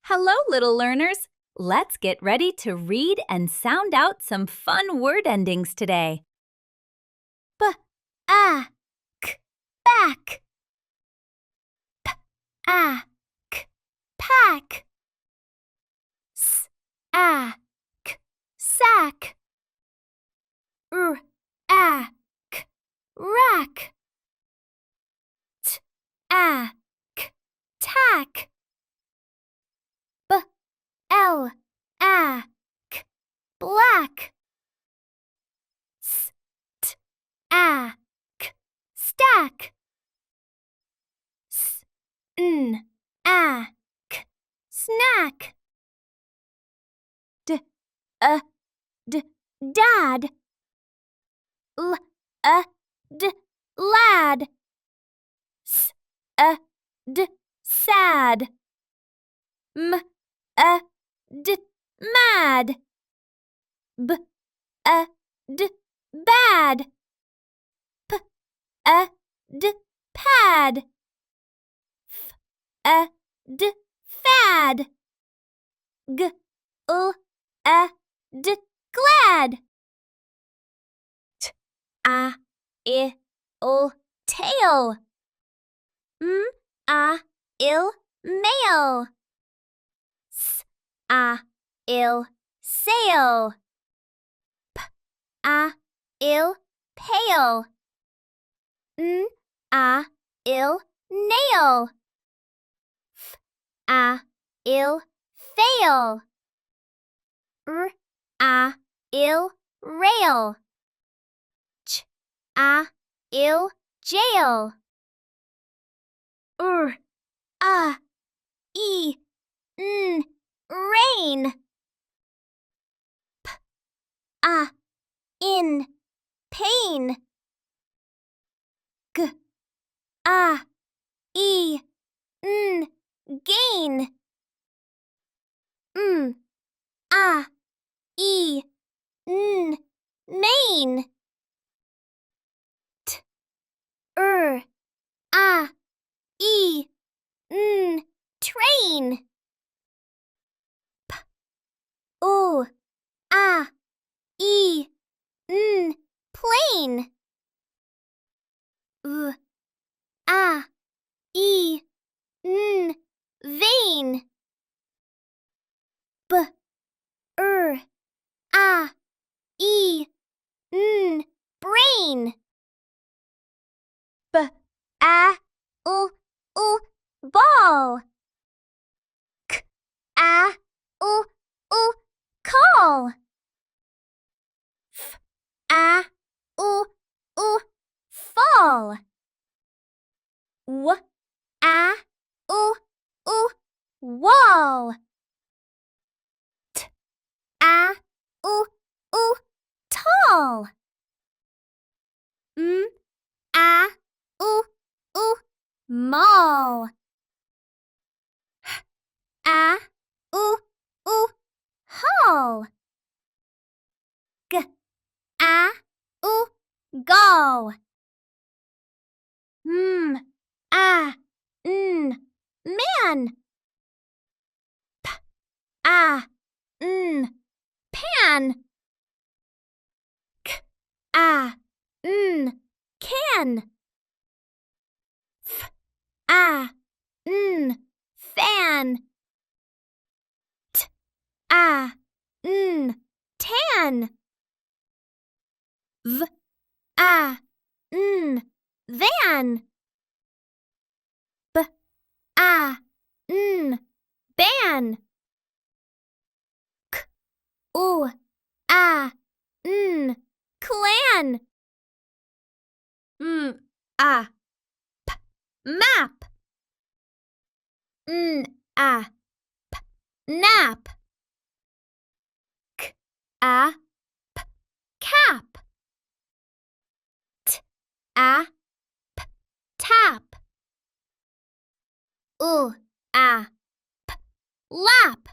Hello, little learners. Let's get ready to read and sound out some fun word endings today. B-a-k, back. P-a-k, pack. S-a-k, sack. R-a-k, rack. T-a-k, tack. B-l-a-k, black. S-t-a-k, stack. S-n-a-k, snack. D-a-d, dad. L-a-d, lad. S-a-d, sad. M-a-d, mad. B-a-d, bad. P-a-d, pad. F-a-d, fad. G-l-a-d, glad. T-a-i-l, tail. M-a-il, mail. S-a-il, sail. P-a-il, pail. N-a-il, nail. F-a-il, fail. R-a-il, rail. Ch-a-il, jail. R-a-e-n, rain. P-a-in, pain. G-a-e-n, gain. M-a-e-n, main. T-r-a-e-n, train. P-o-a-e-n, plane. V-a-e-n, vein. B-r-a-e-n, brain. B-a-l-l, ball. K-a-l-l, call. F-a-l-l, fall. W-a-l-l, wall. T-a-l-l, tall. M-a-l-l, mall. H-a-l-l, hall. G-a-l-l, gall. M-a-n, man. P-a-n, pan. K-a-n, can. F-a-n, fan. T-a-n, tan. V-a-n, van. B-a-n, ban. K-o-a-n, clan. M-a-p, map. N-a-p, nap. K-a-p, cap. T-a-p, tap. U-a-p, lap.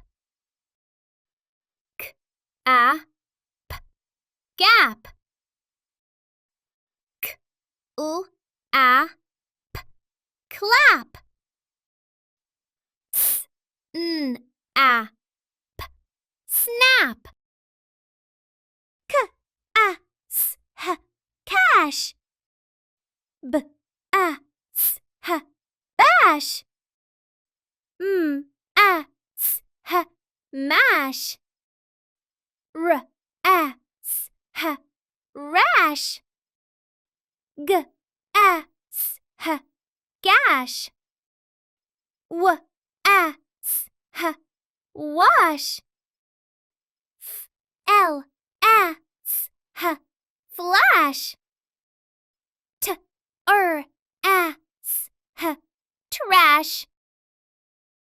K-a-p, gap. K-u-a-p, clap. a p snap. K a s h cash. B a s h bash. M a s h mash. R a s h rash. G a s h gash. W a s h wash. F l a s h flash. T r a s h trash.